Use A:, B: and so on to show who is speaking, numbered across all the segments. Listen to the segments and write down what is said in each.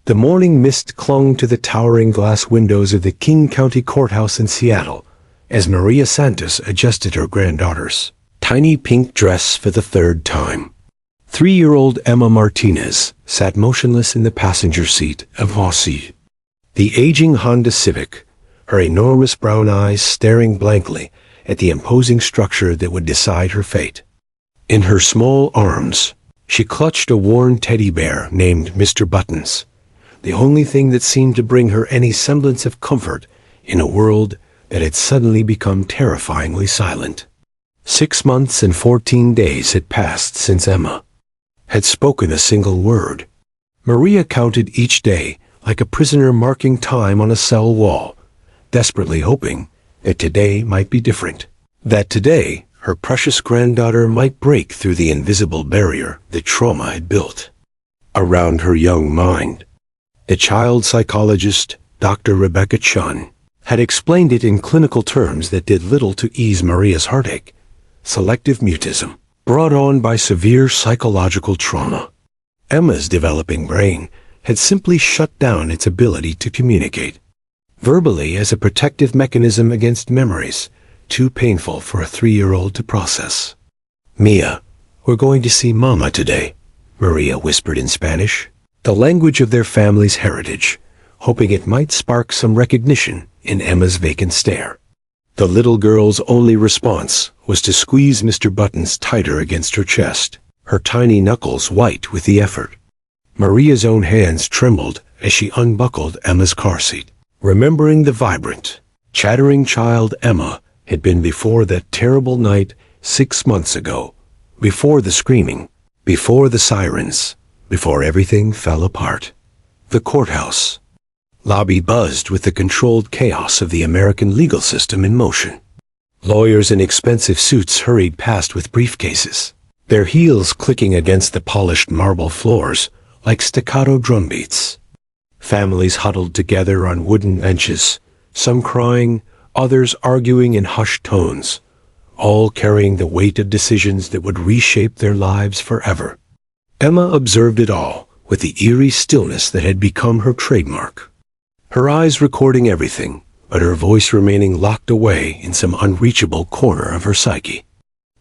A: The morning mist clung to the towering glass windows of the King County Courthouse in Seattle as Maria Santos adjusted her granddaughter's tiny pink dress for the third time. 3-year-old Emma Martinez sat motionless in the passenger seat of Voici, the aging Honda Civic, her enormous brown eyes staring blankly at the imposing structure that would decide her fate. In her small arms, she clutched a worn teddy bear named Mr. Buttons, the only thing that seemed to bring her any semblance of comfort in a world that had suddenly become terrifyingly silent. 6 months and 14 days had passed since Emma had spoken a single word. Maria counted each day like a prisoner marking time on a cell wall, desperately hoping that today might be different. That today, her precious granddaughter might break through the invisible barrier that trauma had built around her young mind. The child psychologist, Dr. Rebecca Chun, had explained it in clinical terms that did little to ease Maria's heartache: selective mutism, brought on by severe psychological trauma. Emma's developing brain had simply shut down its ability to communicate verbally as a protective mechanism against memories too painful for a 3-year-old to process. "Mia, we're going to see Mama today," Maria whispered in Spanish, the language of their family's heritage, hoping it might spark some recognition in Emma's vacant stare. The little girl's only response was to squeeze Mr. Buttons tighter against her chest, her tiny knuckles white with the effort. Maria's own hands trembled as she unbuckled Emma's car seat, remembering the vibrant, chattering child Emma had been before that terrible night 6 months ago, before the screaming, before the sirens, before everything fell apart. The courthouse lobby buzzed with the controlled chaos of the American legal system in motion. Lawyers in expensive suits hurried past with briefcases, their heels clicking against the polished marble floors like staccato drumbeats. Families huddled together on wooden benches, some crying, others arguing in hushed tones, all carrying the weight of decisions that would reshape their lives forever. Emma observed it all with the eerie stillness that had become her trademark, her eyes recording everything, but her voice remaining locked away in some unreachable corner of her psyche.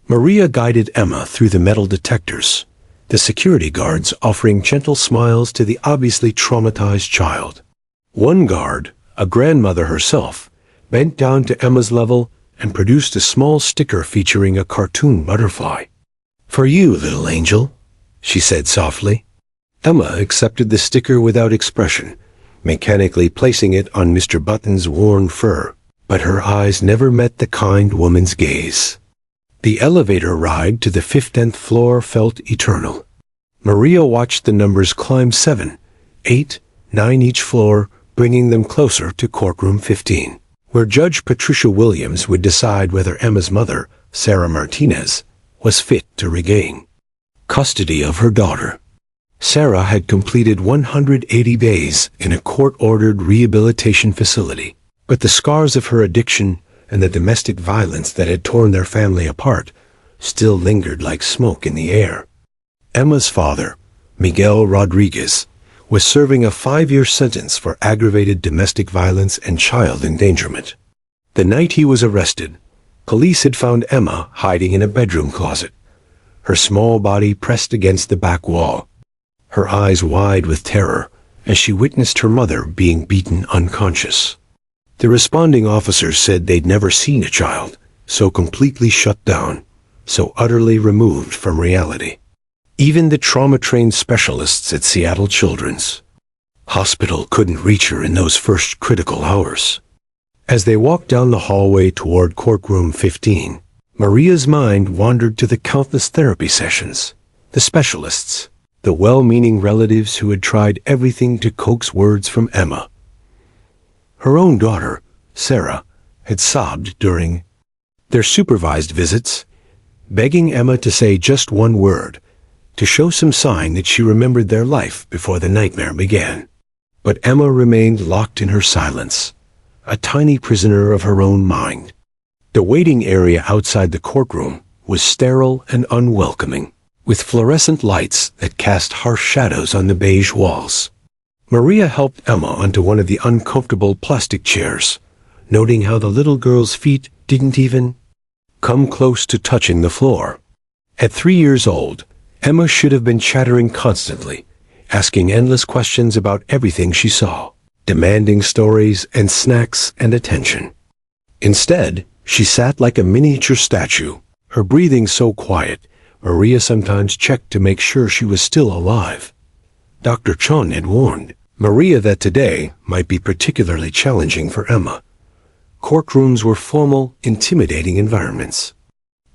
A: Maria guided Emma through the metal detectors, the security guards offering gentle smiles to the obviously traumatized child. One guard, a grandmother herself, bent down to Emma's level and produced a small sticker featuring a cartoon butterfly. "For you, little angel," she said softly. Emma accepted the sticker without expression, mechanically placing it on Mr. Button's worn fur, but her eyes never met the kind woman's gaze. The elevator ride to the 15th floor felt eternal. Maria watched the numbers climb 7, 8, 9 each floor, bringing them closer to Courtroom 15, where Judge Patricia Williams would decide whether Emma's mother, Sarah Martinez, was fit to regain custody of her daughter. Sarah had completed 180 days in a court-ordered rehabilitation facility, but the scars of her addiction and the domestic violence that had torn their family apart still lingered like smoke in the air. Emma's father, Miguel Rodriguez, was serving a 5-year sentence for aggravated domestic violence and child endangerment. The night he was arrested, police had found Emma hiding in a bedroom closet, her small body pressed against the back wall, her eyes wide with terror as she witnessed her mother being beaten unconscious. The responding officers said they'd never seen a child so completely shut down, so utterly removed from reality. Even the trauma-trained specialists at Seattle Children's Hospital couldn't reach her in those first critical hours. As they walked down the hallway toward Courtroom 15, Maria's mind wandered to the countless therapy sessions, the specialists, the well-meaning relatives who had tried everything to coax words from Emma. Her own daughter, Sarah, had sobbed during their supervised visits, begging Emma to say just one word, to show some sign that she remembered their life before the nightmare began. But Emma remained locked in her silence, a tiny prisoner of her own mind. The waiting area outside the courtroom was sterile and unwelcoming, with fluorescent lights that cast harsh shadows on the beige walls. Maria helped Emma onto one of the uncomfortable plastic chairs, noting how the little girl's feet didn't even come close to touching the floor. At 3 years old, Emma should have been chattering constantly, asking endless questions about everything she saw, demanding stories and snacks and attention. Instead, she sat like a miniature statue, her breathing so quiet, Maria sometimes checked to make sure she was still alive. Dr. Chon had warned Maria that today might be particularly challenging for Emma. Courtrooms were formal, intimidating environments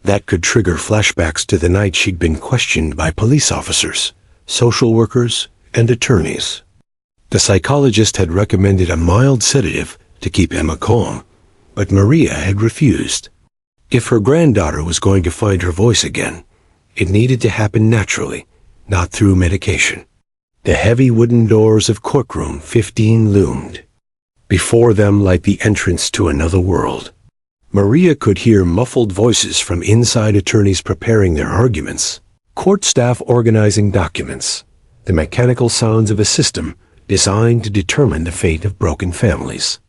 A: that could trigger flashbacks to the night she'd been questioned by police officers, social workers, and attorneys. The psychologist had recommended a mild sedative to keep Emma calm, but Maria had refused. If her granddaughter was going to find her voice again, it needed to happen naturally, not through medication. The heavy wooden doors of Courtroom 15 loomed. Before them like the entrance to another world. Maria could hear muffled voices from inside, attorneys preparing their arguments, court staff organizing documents, the mechanical sounds of a system designed to determine the fate of broken families.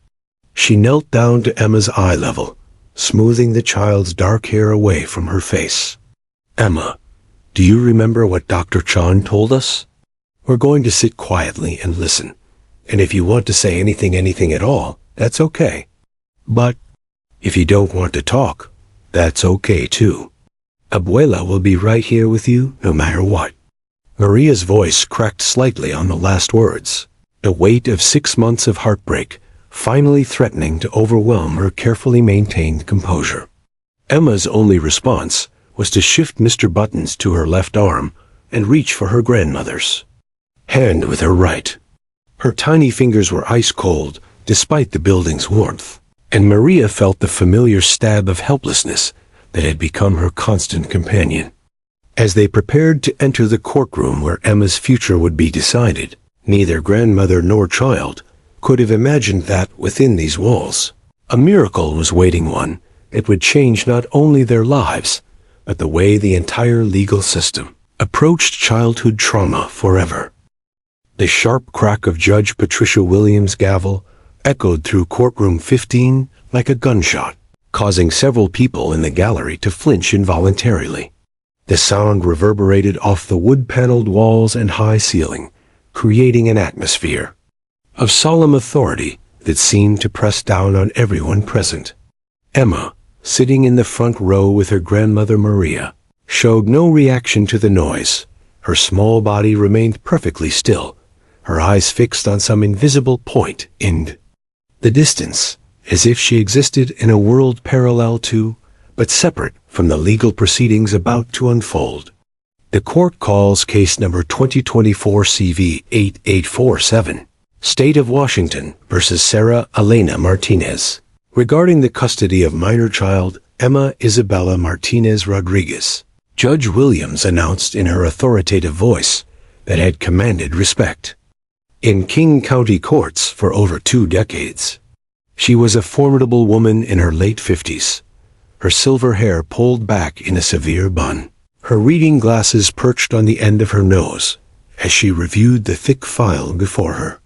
A: She knelt down to Emma's eye level, smoothing the child's dark hair away from her face. "Emma, do you remember what Dr. Chan told us? We're going to sit quietly and listen. And if you want to say anything at all, that's okay. But if you don't want to talk, that's okay too. Abuela will be right here with you no matter what." Maria's voice cracked slightly on the last words, the weight of 6 months of heartbreak finally threatening to overwhelm her carefully maintained composure. Emma's only response was to shift Mr. Buttons to her left arm and reach for her grandmother's hand with her right. Her tiny fingers were ice cold despite the building's warmth, and Maria felt the familiar stab of helplessness that had become her constant companion. As they prepared to enter the courtroom where Emma's future would be decided, neither grandmother nor child could have imagined that within these walls, a miracle was waiting, one that would change not only their lives, but the way the entire legal system approached childhood trauma forever. The sharp crack of Judge Patricia Williams' gavel echoed through Courtroom 15 like a gunshot, causing several people in the gallery to flinch involuntarily. The sound reverberated off the wood-paneled walls and high ceiling, creating an atmosphere of solemn authority that seemed to press down on everyone present. Emma, sitting in the front row with her grandmother Maria, showed no reaction to the noise. Her small body remained perfectly still, her eyes fixed on some invisible point in the distance, as if she existed in a world parallel to, but separate from the legal proceedings about to unfold. The court calls case number 2024 CV 8847, State of Washington versus Sarah Elena Martinez, regarding the custody of minor child Emma Isabella Martinez Rodriguez. Judge Williams announced in her authoritative voice that had commanded respect in King County courts for over 2 decades. She was a formidable woman in her late 50s, her silver hair pulled back in a severe bun, her reading glasses perched on the end of her nose as she reviewed the thick file before her.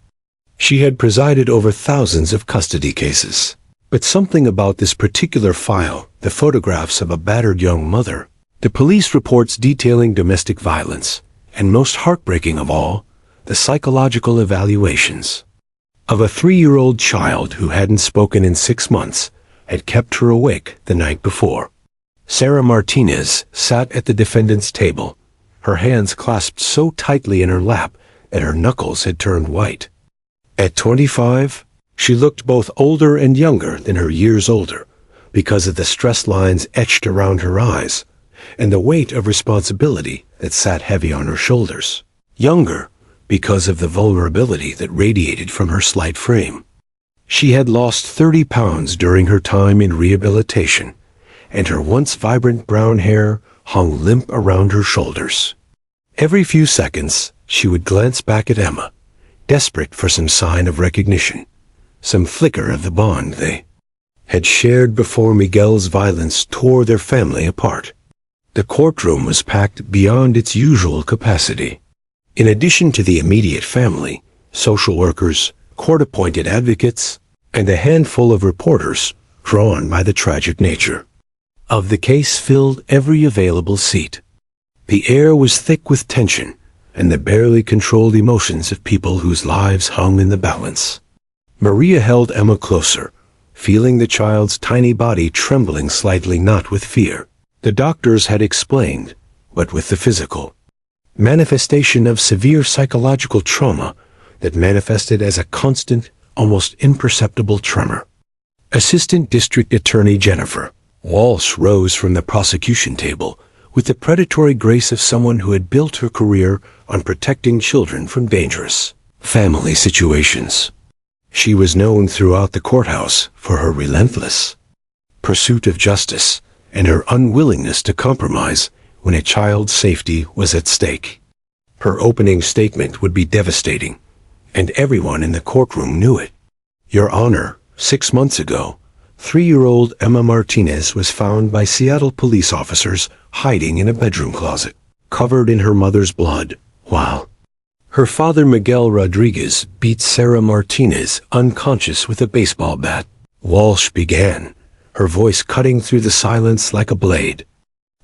A: She had presided over thousands of custody cases, but something about this particular file, the photographs of a battered young mother, the police reports detailing domestic violence, and most heartbreaking of all, the psychological evaluations of a 3-year-old child who hadn't spoken in 6 months, had kept her awake the night before. Sarah Martinez sat at the defendant's table, her hands clasped so tightly in her lap that her knuckles had turned white. At 25, she looked both older and younger than her years older because of the stress lines etched around her eyes and the weight of responsibility that sat heavy on her shoulders. Younger because of the vulnerability that radiated from her slight frame. She had lost 30 pounds during her time in rehabilitation, and her once vibrant brown hair hung limp around her shoulders. Every few seconds, she would glance back at Emma, desperate for some sign of recognition, some flicker of the bond they had shared before Miguel's violence tore their family apart. The courtroom was packed beyond its usual capacity. In addition to the immediate family, social workers, court-appointed advocates, and a handful of reporters drawn by the tragic nature of the case filled every available seat. The air was thick with tension and the barely controlled emotions of people whose lives hung in the balance. Maria held Emma closer, feeling the child's tiny body trembling slightly, not with fear. The doctors had explained, but with the physical manifestation of severe psychological trauma that manifested as a constant, almost imperceptible tremor. Assistant District Attorney Jennifer Walsh rose from the prosecution table with the predatory grace of someone who had built her career on protecting children from dangerous family situations. She was known throughout the courthouse for her relentless pursuit of justice and her unwillingness to compromise when a child's safety was at stake. Her opening statement would be devastating, and everyone in the courtroom knew it. Your Honor, 6 months ago, 3-year-old Emma Martinez was found by Seattle police officers hiding in a bedroom closet, covered in her mother's blood, while her father Miguel Rodriguez beat Sarah Martinez unconscious with a baseball bat. Walsh began, her voice cutting through the silence like a blade.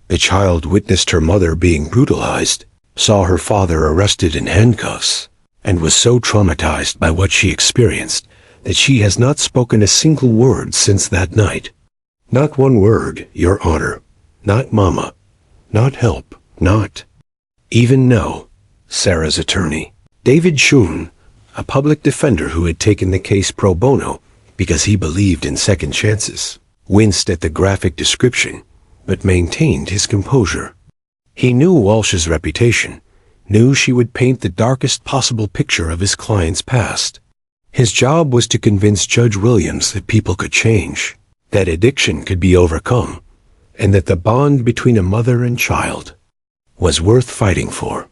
A: The child witnessed her mother being brutalized, saw her father arrested in handcuffs, and was so traumatized by what she experienced that she has not spoken a single word since that night. Not one word, Your Honor. Not mama. Not help. Not even no. Sarah's attorney, David Schoen, a public defender who had taken the case pro bono because he believed in second chances, winced at the graphic description, but maintained his composure. He knew Walsh's reputation, knew she would paint the darkest possible picture of his client's past. His job was to convince Judge Williams that people could change, that addiction could be overcome, and that the bond between a mother and child was worth fighting for.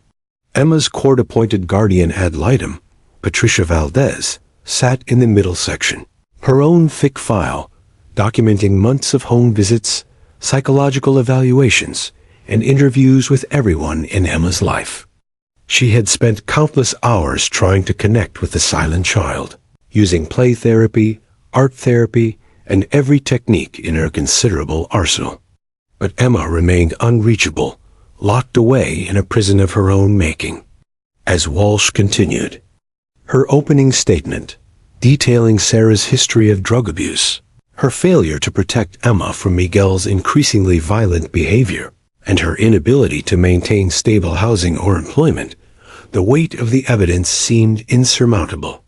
A: Emma's court-appointed guardian ad litem, Patricia Valdez, sat in the middle section, her own thick file, documenting months of home visits, psychological evaluations, and interviews with everyone in Emma's life. She had spent countless hours trying to connect with the silent child, using play therapy, art therapy, and every technique in her considerable arsenal. But Emma remained unreachable, locked away in a prison of her own making. As Walsh continued, her opening statement, detailing Sarah's history of drug abuse, her failure to protect Emma from Miguel's increasingly violent behavior, and her inability to maintain stable housing or employment, the weight of the evidence seemed insurmountable.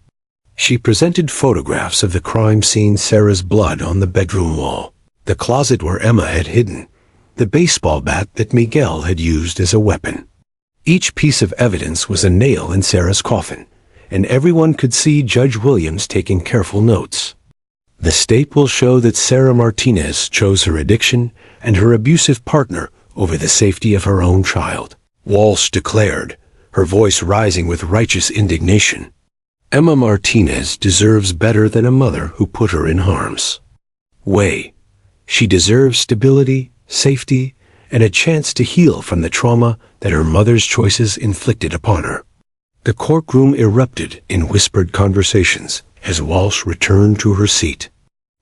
A: She presented photographs of the crime scene, Sarah's blood on the bedroom wall, the closet where Emma had hidden, the baseball bat that Miguel had used as a weapon. Each piece of evidence was a nail in Sarah's coffin, and everyone could see Judge Williams taking careful notes. The state will show that Sarah Martinez chose her addiction and her abusive partner over the safety of her own child, Walsh declared, her voice rising with righteous indignation. Emma Martinez deserves better than a mother who put her in harm's way. She deserves stability, safety, and a chance to heal from the trauma that her mother's choices inflicted upon her. The courtroom erupted in whispered conversations as Walsh returned to her seat.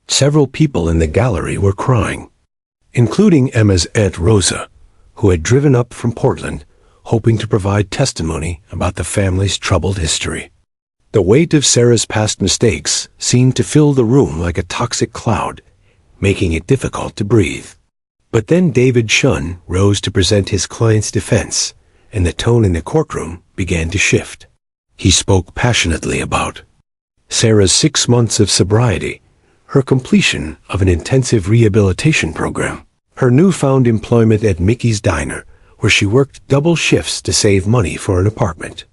A: Several people in the gallery were crying, including Emma's Aunt Rosa, who had driven up from Portland, hoping to provide testimony about the family's troubled history. The weight of Sarah's past mistakes seemed to fill the room like a toxic cloud, making it difficult to breathe. But then David Schoen rose to present his client's defense, and the tone in the courtroom began to shift. He spoke passionately about Sarah's 6 months of sobriety, her completion of an intensive rehabilitation program, her newfound employment at Mickey's Diner, where she worked double shifts to save money for an apartment.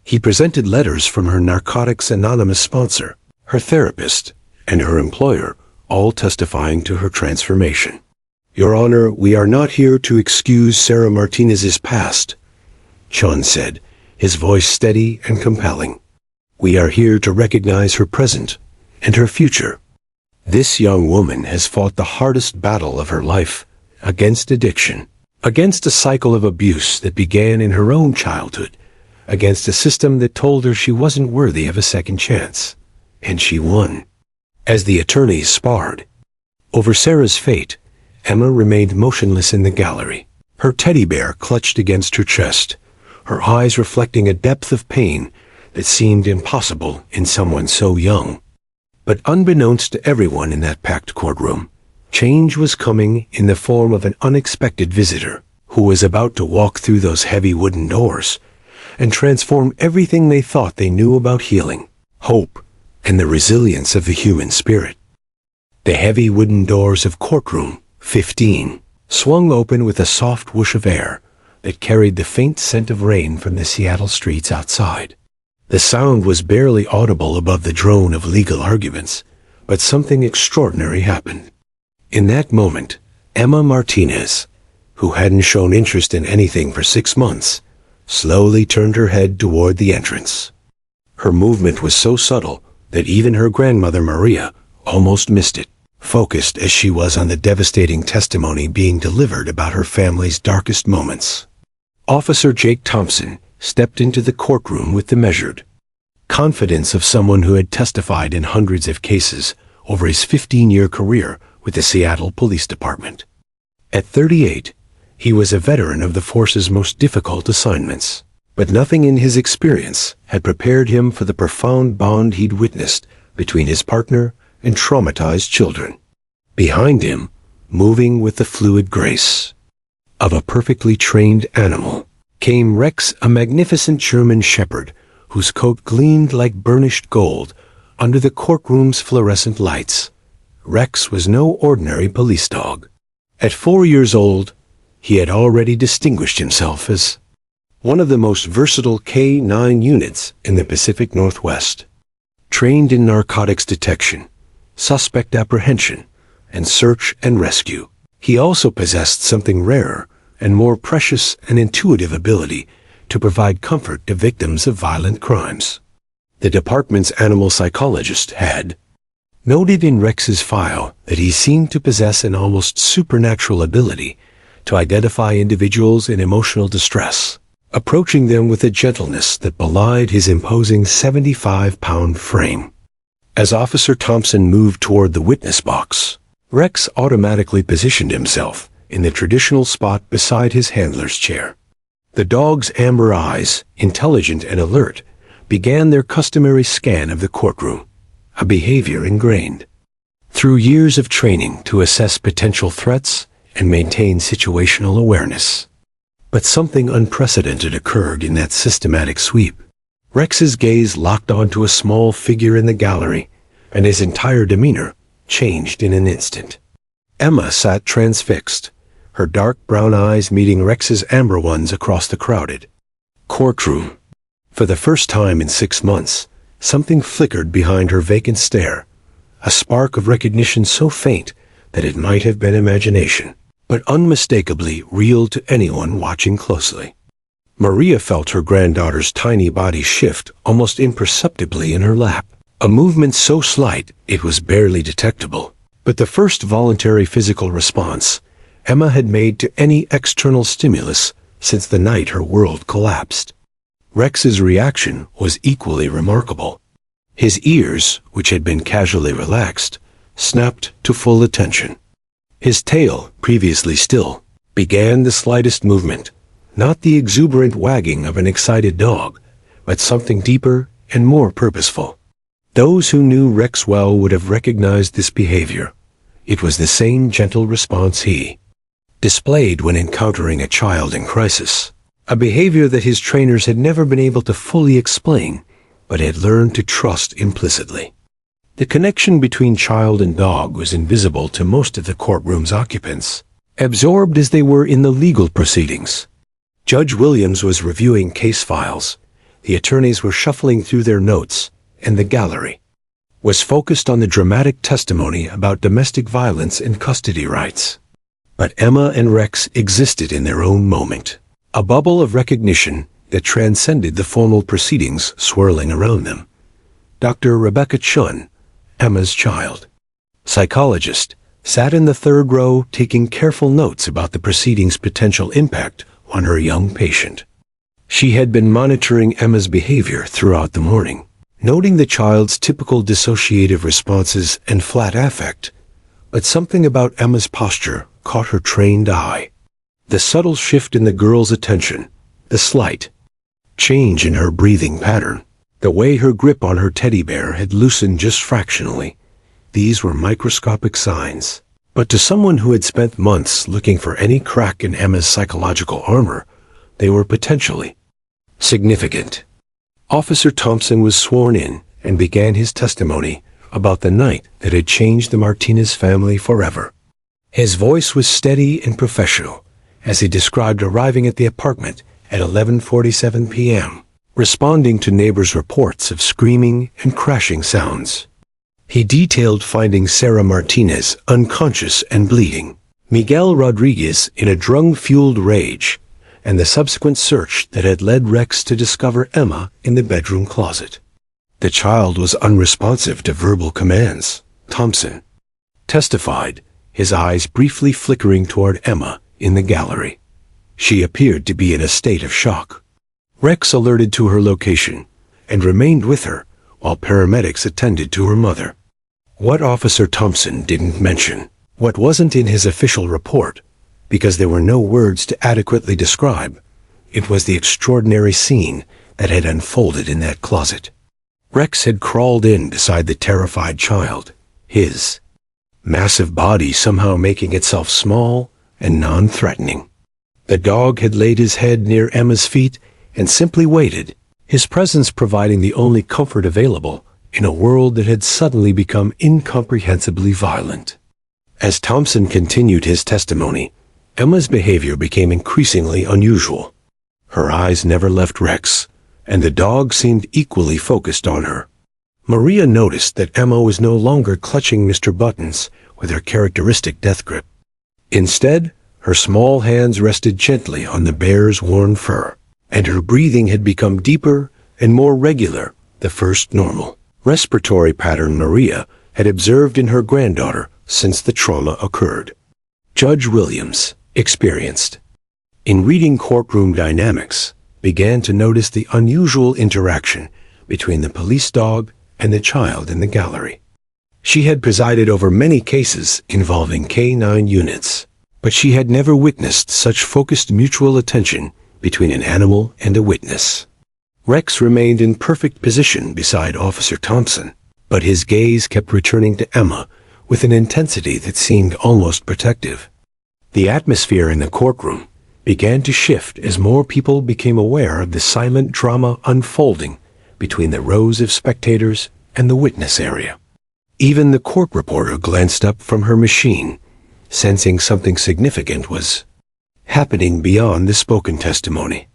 A: He presented letters from her Narcotics Anonymous sponsor, her therapist, and her employer, all testifying to her transformation. Your Honor, we are not here to excuse Sarah Martinez's past, Schoen said, his voice steady and compelling. We are here to recognize her present and her future. This young woman has fought the hardest battle of her life against addiction, against a cycle of abuse that began in her own childhood, against a system that told her she wasn't worthy of a second chance. And she won. As the attorneys sparred over Sarah's fate, Emma remained motionless in the gallery, her teddy bear clutched against her chest, her eyes reflecting a depth of pain that seemed impossible in someone so young. But unbeknownst to everyone in that packed courtroom, change was coming in the form of an unexpected visitor who was about to walk through those heavy wooden doors and transform everything they thought they knew about healing, hope, and the resilience of the human spirit. The heavy wooden doors of Courtroom 15 swung open with a soft whoosh of air that carried the faint scent of rain from the Seattle streets outside. The sound was barely audible above the drone of legal arguments, but something extraordinary happened. In that moment, Emma Martinez, who hadn't shown interest in anything for 6 months, slowly turned her head toward the entrance. Her movement was so subtle that even her grandmother Maria almost missed it, focused as she was on the devastating testimony being delivered about her family's darkest moments. Officer Jake Thompson stepped into the courtroom with the measured confidence of someone who had testified in hundreds of cases over his 15-year career with the Seattle Police Department. At 38, he was a veteran of the force's most difficult assignments, but nothing in his experience had prepared him for the profound bond he'd witnessed between his partner and traumatized children. Behind him, moving with the fluid grace of a perfectly trained animal, came Rex, a magnificent German shepherd whose coat gleamed like burnished gold under the courtroom's fluorescent lights. Rex was no ordinary police dog. At 4 years old, he had already distinguished himself as one of the most versatile K-9 units in the Pacific Northwest. Trained in narcotics detection, suspect apprehension, and search and rescue, he also possessed something rarer and more precious, an intuitive ability to provide comfort to victims of violent crimes. The department's animal psychologist had noted in Rex's file that he seemed to possess an almost supernatural ability to identify individuals in emotional distress, approaching them with a gentleness that belied his imposing 75-pound frame. As Officer Thompson moved toward the witness box, Rex automatically positioned himself in the traditional spot beside his handler's chair. The dog's amber eyes, intelligent and alert, began their customary scan of the courtroom, a behavior ingrained through years of training to assess potential threats and maintain situational awareness. But something unprecedented occurred in that systematic sweep. Rex's gaze locked onto a small figure in the gallery, and his entire demeanor changed in an instant. Emma sat transfixed, her dark brown eyes meeting Rex's amber ones across the crowded courtroom. For the first time in 6 months, something flickered behind her vacant stare, a spark of recognition so faint that it might have been imagination, but unmistakably real to anyone watching closely. Maria felt her granddaughter's tiny body shift almost imperceptibly in her lap, a movement so slight it was barely detectable, but the first voluntary physical response Emma had made to any external stimulus since the night her world collapsed. Rex's reaction was equally remarkable. His ears, which had been casually relaxed, snapped to full attention. His tail, previously still, began the slightest movement, not the exuberant wagging of an excited dog, but something deeper and more purposeful. Those who knew Rex well would have recognized this behavior. It was the same gentle response he displayed when encountering a child in crisis, a behavior that his trainers had never been able to fully explain, but had learned to trust implicitly. The connection between child and dog was invisible to most of the courtroom's occupants, absorbed as they were in the legal proceedings. Judge Williams was reviewing case files, the attorneys were shuffling through their notes, and the gallery was focused on the dramatic testimony about domestic violence and custody rights. But Emma and Rex existed in their own moment, a bubble of recognition that transcended the formal proceedings swirling around them. Dr. Rebecca Chun, Emma's child, psychologist, sat in the third row taking careful notes about the proceedings' potential impact on her young patient. She had been monitoring Emma's behavior throughout the morning, noting the child's typical dissociative responses and flat affect, but something about Emma's posture caught her trained eye. The subtle shift in the girl's attention, the slight change in her breathing pattern, the way her grip on her teddy bear had loosened just fractionally. These were microscopic signs. But to someone who had spent months looking for any crack in Emma's psychological armor, they were potentially significant. Officer Thompson was sworn in and began his testimony about the night that had changed the Martinez family forever. His voice was steady and professional as he described arriving at the apartment at 11:47 p.m., responding to neighbors' reports of screaming and crashing sounds. He detailed finding Sarah Martinez unconscious and bleeding, Miguel Rodriguez in a drug-fueled rage, and the subsequent search that had led Rex to discover Emma in the bedroom closet. The child was unresponsive to verbal commands, Thompson testified, his eyes briefly flickering toward Emma in the gallery. She appeared to be in a state of shock. Rex alerted to her location and remained with her while paramedics attended to her mother. What Officer Thompson didn't mention, what wasn't in his official report, because there were no words to adequately describe, it was the extraordinary scene that had unfolded in that closet. Rex had crawled in beside the terrified child, his massive body somehow making itself small and non-threatening. The dog had laid his head near Emma's feet and simply waited, his presence providing the only comfort available in a world that had suddenly become incomprehensibly violent. As Thompson continued his testimony, Emma's behavior became increasingly unusual. Her eyes never left Rex, and the dog seemed equally focused on her. Maria noticed that Emma was no longer clutching Mr. Buttons with her characteristic death grip. Instead, her small hands rested gently on the bear's worn fur, and her breathing had become deeper and more regular, the first normal respiratory pattern Maria had observed in her granddaughter since the trauma occurred. Judge Williams, experienced in reading courtroom dynamics, began to notice the unusual interaction between the police dog and the child in the gallery. She had presided over many cases involving K-9 units, but she had never witnessed such focused mutual attention between an animal and a witness. Rex remained in perfect position beside Officer Thompson, but his gaze kept returning to Emma with an intensity that seemed almost protective. The atmosphere in the courtroom began to shift as more people became aware of the silent drama unfolding between the rows of spectators and the witness area. Even the court reporter glanced up from her machine, sensing something significant was happening beyond the spoken testimony.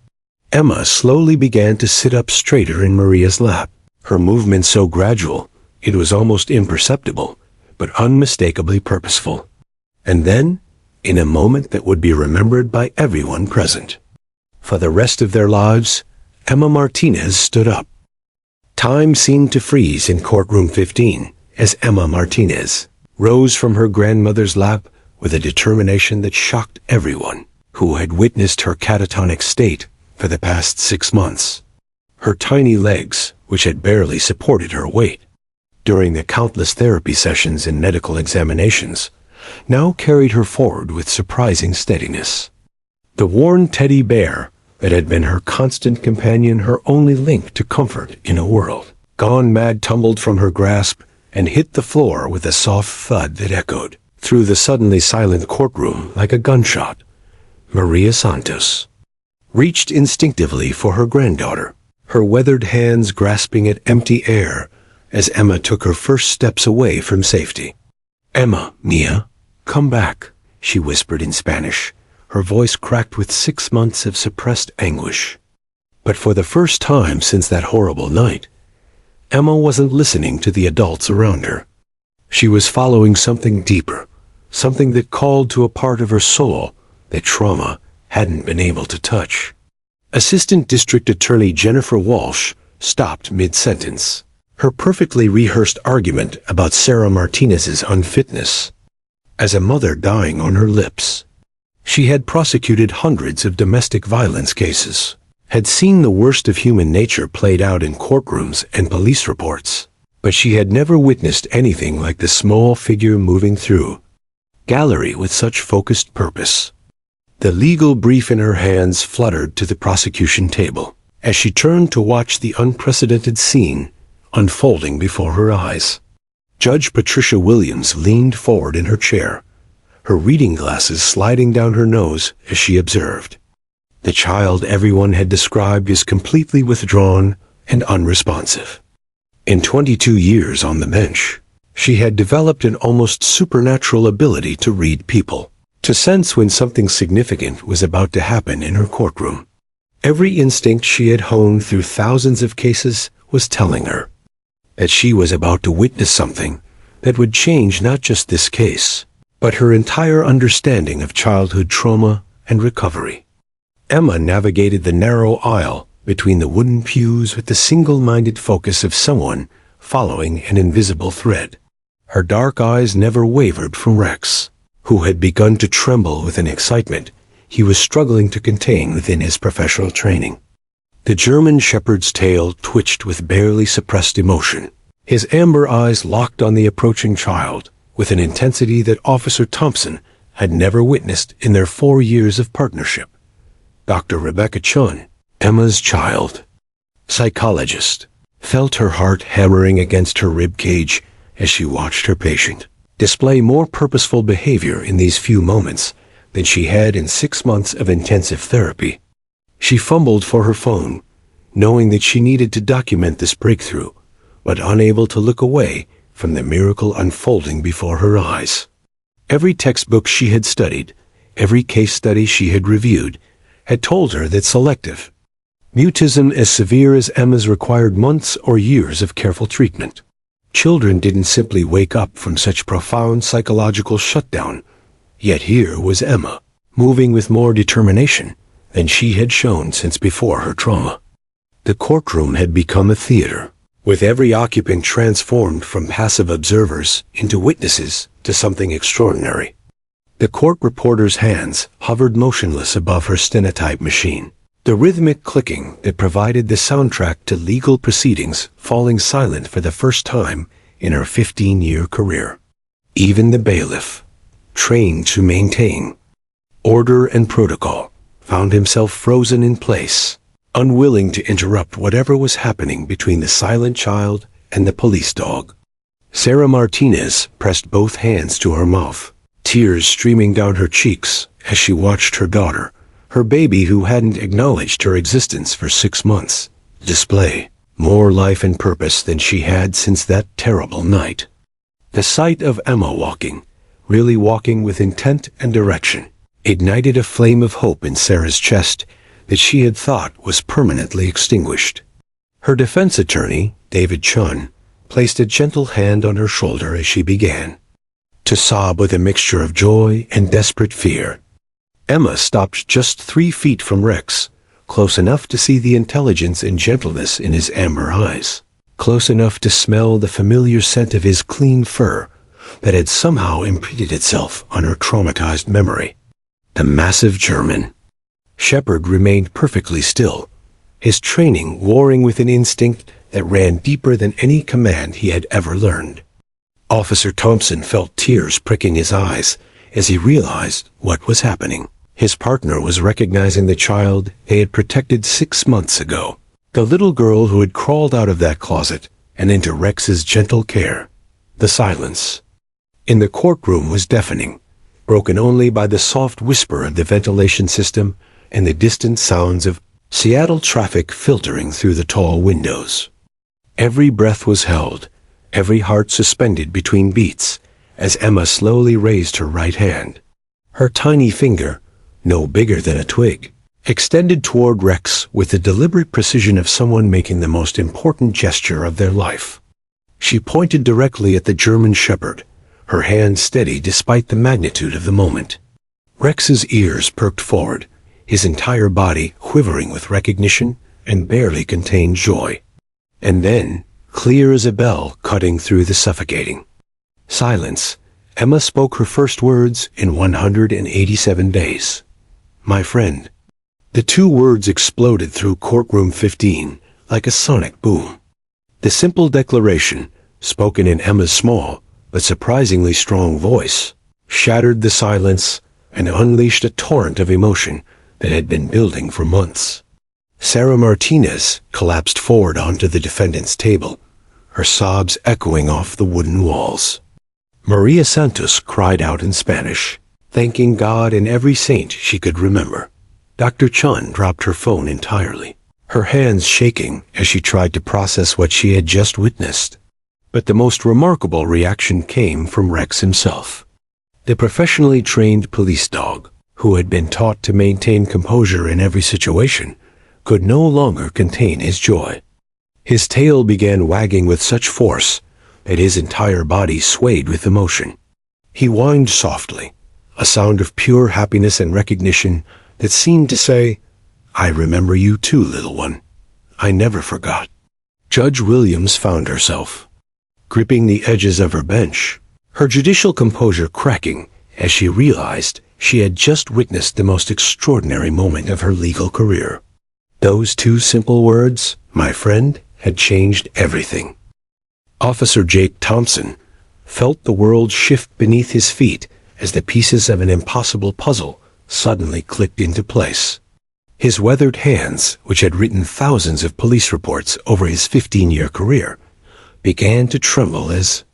A: Emma slowly began to sit up straighter in Maria's lap, her movement so gradual it was almost imperceptible, but unmistakably purposeful. And then, in a moment that would be remembered by everyone present, for the rest of their lives, Emma Martinez stood up. Time seemed to freeze in courtroom 15 as Emma Martinez rose from her grandmother's lap with a determination that shocked everyone who had witnessed her catatonic state for the past 6 months. Her tiny legs, which had barely supported her weight during the countless therapy sessions and medical examinations, now carried her forward with surprising steadiness. The worn teddy bear that had been her constant companion, her only link to comfort in a world gone mad, tumbled from her grasp and hit the floor with a soft thud that echoed through the suddenly silent courtroom like a gunshot. Maria Santos reached instinctively for her granddaughter, her weathered hands grasping at empty air as Emma took her first steps away from safety. "Emma, Mia, come back," she whispered in Spanish, her voice cracked with 6 months of suppressed anguish. But for the first time since that horrible night, Emma wasn't listening to the adults around her. She was following something deeper, something that called to a part of her soul that trauma hadn't been able to touch. Assistant District Attorney Jennifer Walsh stopped mid-sentence, her perfectly rehearsed argument about Sarah Martinez's unfitness as a mother dying on her lips. She had prosecuted hundreds of domestic violence cases, had seen the worst of human nature played out in courtrooms and police reports, but she had never witnessed anything like the small figure moving through gallery with such focused purpose. The legal brief in her hands fluttered to the prosecution table as she turned to watch the unprecedented scene unfolding before her eyes. Judge Patricia Williams leaned forward in her chair, her reading glasses sliding down her nose as she observed. The child everyone had described as completely withdrawn and unresponsive. In 22 years on the bench, she had developed an almost supernatural ability to read people, to sense when something significant was about to happen in her courtroom. Every instinct she had honed through thousands of cases was telling her that she was about to witness something that would change not just this case, but her entire understanding of childhood trauma and recovery. Emma navigated the narrow aisle between the wooden pews with the single-minded focus of someone following an invisible thread. Her dark eyes never wavered from Rex, who had begun to tremble with an excitement he was struggling to contain within his professional training. The German shepherd's tail twitched with barely suppressed emotion. His amber eyes locked on the approaching child with an intensity that Officer Thompson had never witnessed in their 4 years of partnership. Dr. Rebecca Chun, Emma's child, psychologist, felt her heart hammering against her rib cage as she watched her patient display more purposeful behavior in these few moments than she had in 6 months of intensive therapy. She fumbled for her phone, knowing that she needed to document this breakthrough, but unable to look away from the miracle unfolding before her eyes. Every textbook she had studied, every case study she had reviewed, had told her that selective mutism as severe as Emma's required months or years of careful treatment. Children didn't simply wake up from such profound psychological shutdown, yet here was Emma, moving with more determination than she had shown since before her trauma. The courtroom had become a theater, with every occupant transformed from passive observers into witnesses to something extraordinary. The court reporter's hands hovered motionless above her stenotype machine, the rhythmic clicking that provided the soundtrack to legal proceedings falling silent for the first time in her 15-year career. Even the bailiff, trained to maintain order and protocol, found himself frozen in place, unwilling to interrupt whatever was happening between the silent child and the police dog. Sarah Martinez pressed both hands to her mouth, tears streaming down her cheeks as she watched her daughter, her baby who hadn't acknowledged her existence for 6 months, display more life and purpose than she had since that terrible night. The sight of Emma walking, really walking with intent and direction, ignited a flame of hope in Sarah's chest that she had thought was permanently extinguished. Her defense attorney, David Chun, placed a gentle hand on her shoulder as she began to sob with a mixture of joy and desperate fear. Emma stopped just 3 feet from Rex, close enough to see the intelligence and gentleness in his amber eyes, close enough to smell the familiar scent of his clean fur that had somehow imprinted itself on her traumatized memory. The massive German shepherd remained perfectly still, his training warring with an instinct that ran deeper than any command he had ever learned. Officer Thompson felt tears pricking his eyes as he realized what was happening. His partner was recognizing the child they had protected 6 months ago, the little girl who had crawled out of that closet and into Rex's gentle care. The silence in the courtroom was deafening, broken only by the soft whisper of the ventilation system and the distant sounds of Seattle traffic filtering through the tall windows. Every breath was held, every heart suspended between beats, as Emma slowly raised her right hand. Her tiny finger, no bigger than a twig, extended toward Rex with the deliberate precision of someone making the most important gesture of their life. She pointed directly at the German shepherd, her hand steady despite the magnitude of the moment. Rex's ears perked forward, his entire body quivering with recognition and barely contained joy. And then, clear as a bell cutting through the suffocating silence, Emma spoke her first words in 187 days. "My friend." The two words exploded through Courtroom 15 like a sonic boom. The simple declaration, spoken in Emma's small but surprisingly strong voice, shattered the silence and unleashed a torrent of emotion that had been building for months. Sarah Martinez collapsed forward onto the defendant's table, her sobs echoing off the wooden walls. Maria Santos cried out in Spanish, thanking God and every saint she could remember. Dr. Chun dropped her phone entirely, her hands shaking as she tried to process what she had just witnessed. But the most remarkable reaction came from Rex himself. The professionally trained police dog, who had been taught to maintain composure in every situation, could no longer contain his joy. His tail began wagging with such force that his entire body swayed with emotion. He whined softly, a sound of pure happiness and recognition that seemed to say, "I remember you too, little one. I never forgot." Judge Williams found herself gripping the edges of her bench, her judicial composure cracking as she realized she had just witnessed the most extraordinary moment of her legal career. Those two simple words, "my friend," had changed everything. Officer Jake Thompson felt the world shift beneath his feet as the pieces of an impossible puzzle suddenly clicked into place. His weathered hands, which had written thousands of police reports over his 15-year career, began to tremble as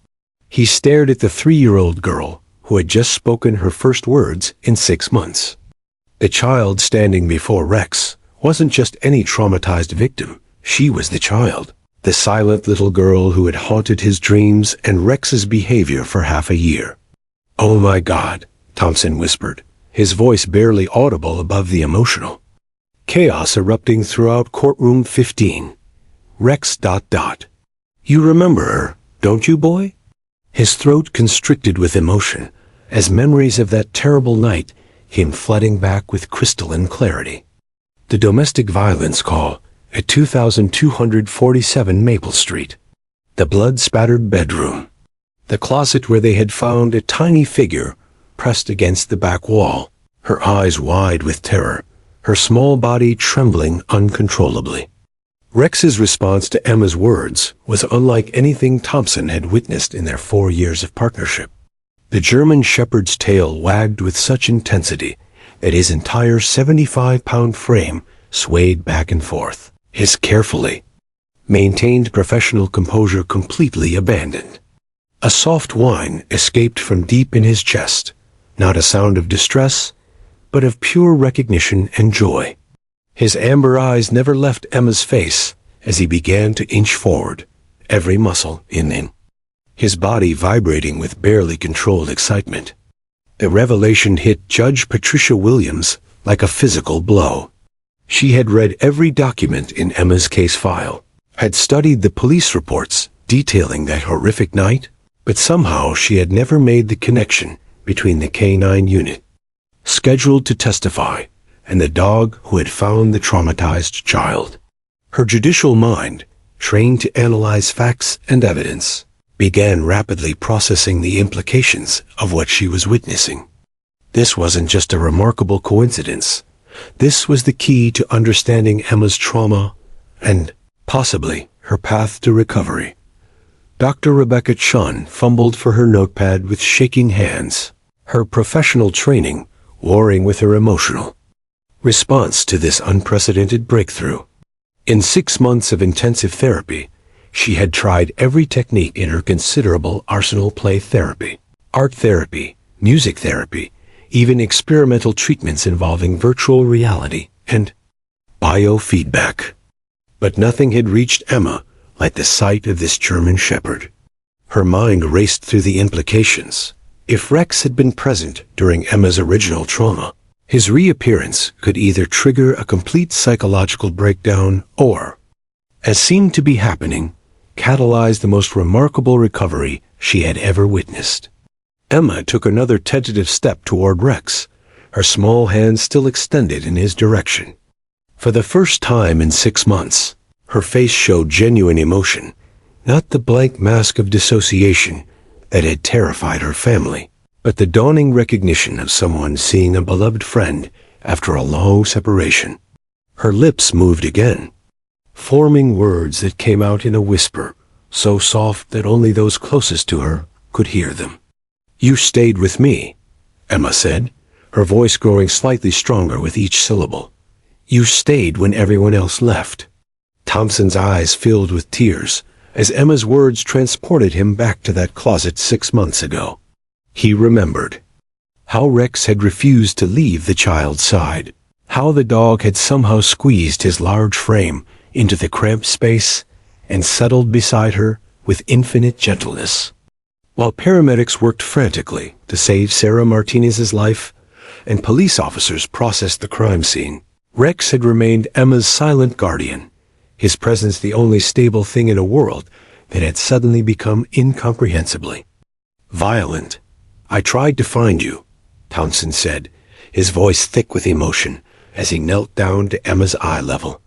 A: he stared at the 3-year-old girl who had just spoken her first words in 6 months. The child standing before Rex wasn't just any traumatized victim. She was the child, the silent little girl who had haunted his dreams and Rex's behavior for half a year. "Oh my God," Thompson whispered, his voice barely audible above the emotional. Chaos erupting throughout Courtroom 15. Rex ... "You remember her, don't you, boy?" His throat constricted with emotion as memories of that terrible night came flooding back with crystalline clarity. The domestic violence call at 2247 Maple Street. The blood-spattered bedroom. The closet where they had found a tiny figure pressed against the back wall, her eyes wide with terror, her small body trembling uncontrollably. Rex's response to Emma's words was unlike anything Thompson had witnessed in their 4 years of partnership. The German shepherd's tail wagged with such intensity that his entire 75-pound frame swayed back and forth, his carefully maintained professional composure completely abandoned. A soft whine escaped from deep in his chest, not a sound of distress, but of pure recognition and joy. His amber eyes never left Emma's face as he began to inch forward, every muscle in his body vibrating with barely controlled excitement. The revelation hit Judge Patricia Williams like a physical blow. She had read every document in Emma's case file, had studied the police reports detailing that horrific night, but somehow she had never made the connection between the K-9 unit scheduled to testify and the dog who had found the traumatized child. Her judicial mind, trained to analyze facts and evidence, began rapidly processing the implications of what she was witnessing. This wasn't just a remarkable coincidence. This was the key to understanding Emma's trauma and, possibly, her path to recovery. Dr. Rebecca Chun fumbled for her notepad with shaking hands, her professional training warring with her emotional response to this unprecedented breakthrough. In 6 months of intensive therapy, she had tried every technique in her considerable arsenal: play therapy, art therapy, music therapy, even experimental treatments involving virtual reality and biofeedback. But nothing had reached Emma like the sight of this German shepherd. Her mind raced through the implications. If Rex had been present during Emma's original trauma, his reappearance could either trigger a complete psychological breakdown or, as seemed to be happening, catalyze the most remarkable recovery she had ever witnessed. Emma took another tentative step toward Rex, her small hand still extended in his direction. For the first time in 6 months, her face showed genuine emotion, not the blank mask of dissociation that had terrified her family, but the dawning recognition of someone seeing a beloved friend after a long separation. Her lips moved again, forming words that came out in a whisper, so soft that only those closest to her could hear them. "You stayed with me," Emma said, her voice growing slightly stronger with each syllable. "You stayed when everyone else left." Thompson's eyes filled with tears as Emma's words transported him back to that closet 6 months ago. He remembered how Rex had refused to leave the child's side, how the dog had somehow squeezed his large frame into the cramped space and settled beside her with infinite gentleness. While paramedics worked frantically to save Sarah Martinez's life and police officers processed the crime scene, Rex had remained Emma's silent guardian, his presence the only stable thing in a world that had suddenly become incomprehensibly violent. "I tried to find you," Townsend said, his voice thick with emotion as he knelt down to Emma's eye level.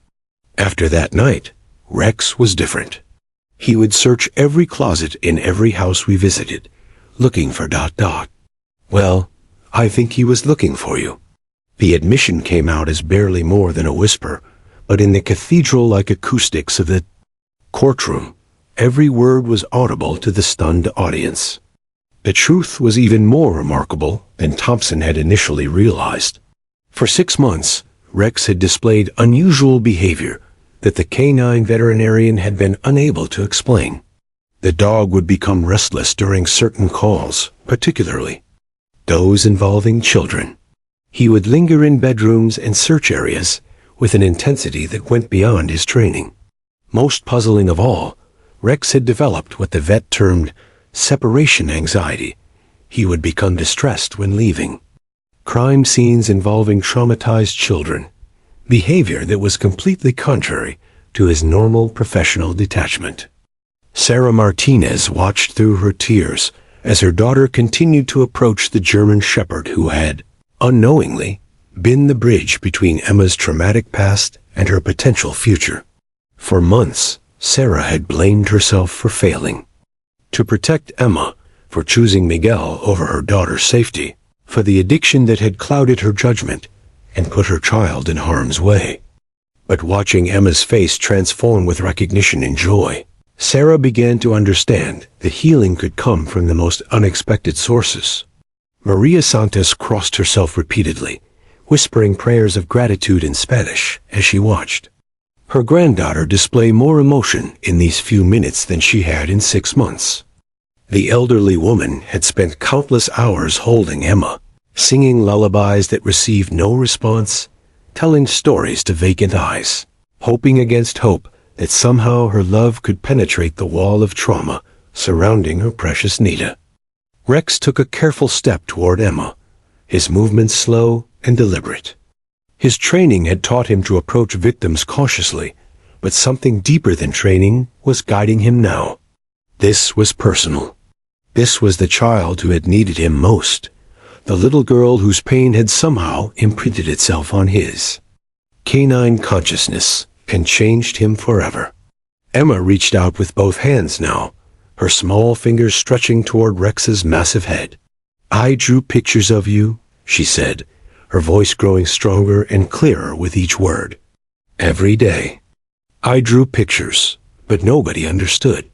A: After that night, Rex was different. He would search every closet in every house we visited, looking for ... Well, I think he was looking for you. The admission came out as barely more than a whisper, but in the cathedral-like acoustics of the courtroom, every word was audible to the stunned audience. The truth was even more remarkable than Thompson had initially realized. For 6 months, Rex had displayed unusual behavior that the canine veterinarian had been unable to explain. The dog would become restless during certain calls, particularly those involving children. He would linger in bedrooms and search areas with an intensity that went beyond his training. Most puzzling of all, Rex had developed what the vet termed separation anxiety. He would become distressed when leaving crime scenes involving traumatized children, behavior that was completely contrary to his normal professional detachment. Sarah Martinez watched through her tears as her daughter continued to approach the German Shepherd who had, unknowingly, been the bridge between Emma's traumatic past and her potential future. For months, Sarah had blamed herself for failing to protect Emma, for choosing Miguel over her daughter's safety, for the addiction that had clouded her judgment and put her child in harm's way. But watching Emma's face transform with recognition and joy, Sarah began to understand that healing could come from the most unexpected sources. Maria Santos crossed herself repeatedly, whispering prayers of gratitude in Spanish as she watched her granddaughter display more emotion in these few minutes than she had in 6 months. The elderly woman had spent countless hours holding Emma, singing lullabies that received no response, telling stories to vacant eyes, hoping against hope that somehow her love could penetrate the wall of trauma surrounding her precious Nita. Rex took a careful step toward Emma, his movements slow and deliberate. His training had taught him to approach victims cautiously, but something deeper than training was guiding him now. This was personal. This was the child who had needed him most, the little girl whose pain had somehow imprinted itself on his. Canine consciousness had changed him forever. Emma reached out with both hands now, her small fingers stretching toward Rex's massive head. "I drew pictures of you," she said, her voice growing stronger and clearer with each word. "Every day. I drew pictures, but nobody understood."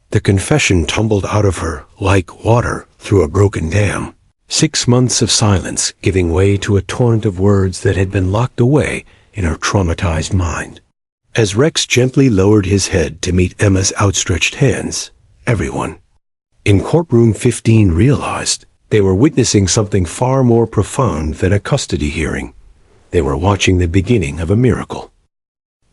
A: The confession tumbled out of her like water through a broken dam. 6 months of silence giving way to a torrent of words that had been locked away in her traumatized mind. As Rex gently lowered his head to meet Emma's outstretched hands, everyone in Courtroom 15 realized they were witnessing something far more profound than a custody hearing. They were watching the beginning of a miracle.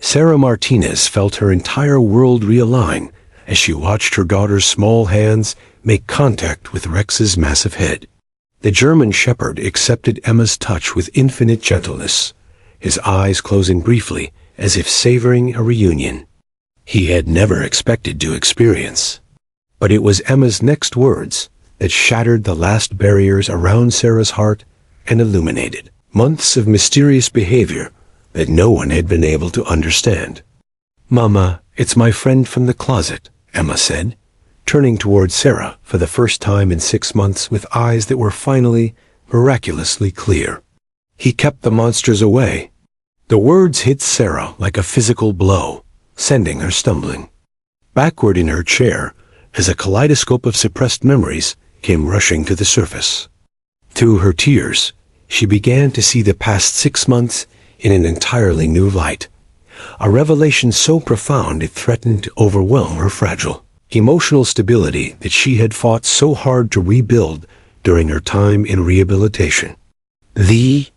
A: Sarah Martinez felt her entire world realign as she watched her daughter's small hands make contact with Rex's massive head. The German Shepherd accepted Emma's touch with infinite gentleness, his eyes closing briefly as if savoring a reunion he had never expected to experience. But it was Emma's next words that shattered the last barriers around Sarah's heart and illuminated months of mysterious behavior that no one had been able to understand. "Mama, it's my friend from the closet," Emma said, turning toward Sarah for the first time in 6 months with eyes that were finally, miraculously clear. "He kept the monsters away. The words hit Sarah like a physical blow, sending her stumbling backward in her chair as a kaleidoscope of suppressed memories came rushing to the surface. Through her tears, she began to see the past 6 months in an entirely new light, a revelation so profound it threatened to overwhelm her fragile emotional stability that she had fought so hard to rebuild during her time in rehabilitation. "The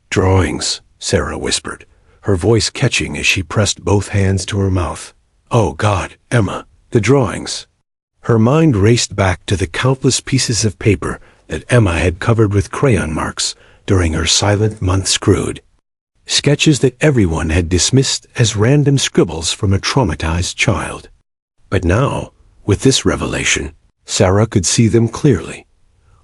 A: drawings," Sarah whispered, her voice catching as she pressed both hands to her mouth. "Oh God, Emma, the drawings." Her mind raced back to the countless pieces of paper that Emma had covered with crayon marks during her silent month screwed. Sketches that everyone had dismissed as random scribbles from a traumatized child. But now, with this revelation, Sarah could see them clearly.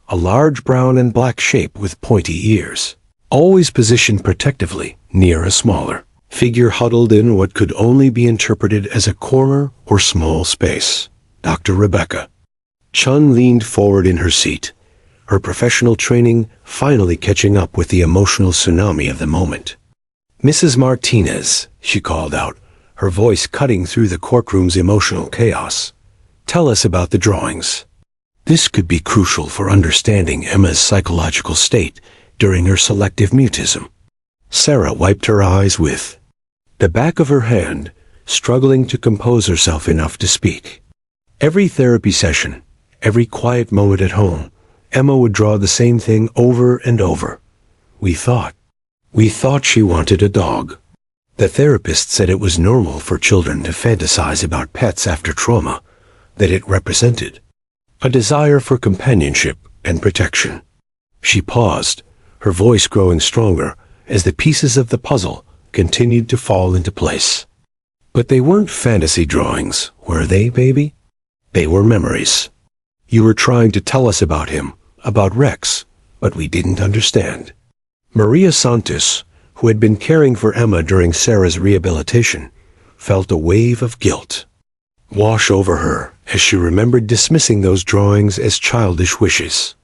A: A large brown and black shape with pointy ears, always positioned protectively near a smaller figure huddled in what could only be interpreted as a corner or small space. Dr. Rebecca. Chun leaned forward in her seat, her professional training finally catching up with the emotional tsunami of the moment. "Mrs. Martinez," she called out, her voice cutting through the courtroom's emotional chaos. "Tell us about the drawings." This could be crucial for understanding Emma's psychological state during her selective mutism. Sarah wiped her eyes with the back of her hand, struggling to compose herself enough to speak. Every therapy session, every quiet moment at home, Emma would draw the same thing over and over. We thought she wanted a dog. The therapist said it was normal for children to fantasize about pets after trauma, that it represented a desire for companionship and protection. She paused, her voice growing stronger as the pieces of the puzzle continued to fall into place. "But they weren't fantasy drawings, were they, baby? They were memories. You were trying to tell us about him, about Rex, but we didn't understand." Maria Santos, who had been caring for Emma during Sarah's rehabilitation, felt a wave of guilt wash over her as she remembered dismissing those drawings as childish wishes.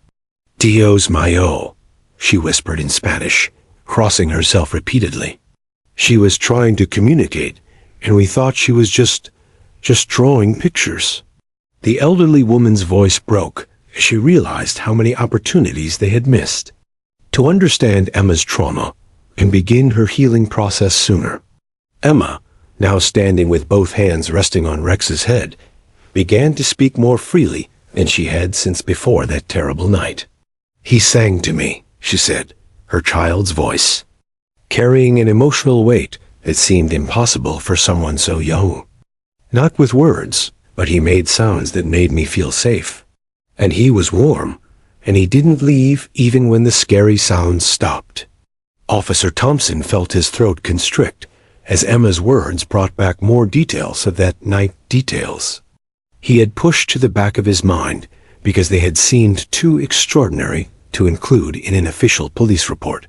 A: "Dios mío," she whispered in Spanish, crossing herself repeatedly. She was trying to communicate, and we thought she was just drawing pictures. The elderly woman's voice broke as she realized how many opportunities they had missed to understand Emma's trauma and begin her healing process sooner. Emma, now standing with both hands resting on Rex's head, began to speak more freely than she had since before that terrible night. "He sang to me," she said, her child's voice carrying an emotional weight that seemed impossible for someone so young. "Not with words, but he made sounds that made me feel safe. And he was warm, and he didn't leave even when the scary sounds stopped." Officer Thompson felt his throat constrict as Emma's words brought back more details of that night, details he had pushed to the back of his mind because they had seemed too extraordinary to include in an official police report.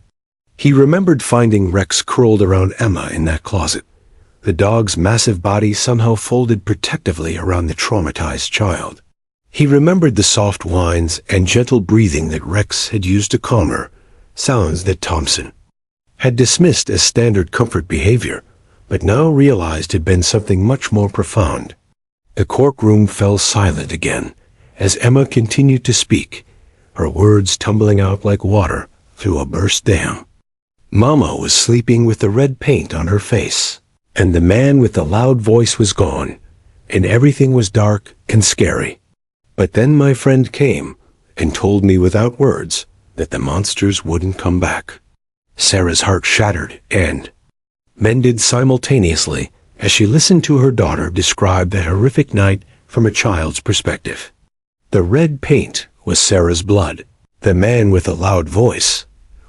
A: He remembered finding Rex curled around Emma in that closet, the dog's massive body somehow folded protectively around the traumatized child. He remembered the soft whines and gentle breathing that Rex had used to calm her, sounds that Thompson had dismissed as standard comfort behavior, but now realized had been something much more profound. The courtroom fell silent again as Emma continued to speak, her words tumbling out like water through a burst dam. Mama was sleeping with the red paint on her face, and the man with the loud voice was gone, and everything was dark and scary. But then my friend came and told me without words that the monsters wouldn't come back. Sarah's heart shattered and mended simultaneously as she listened to her daughter describe that horrific night from a child's perspective. The red paint was Sarah's blood. The man with the loud voice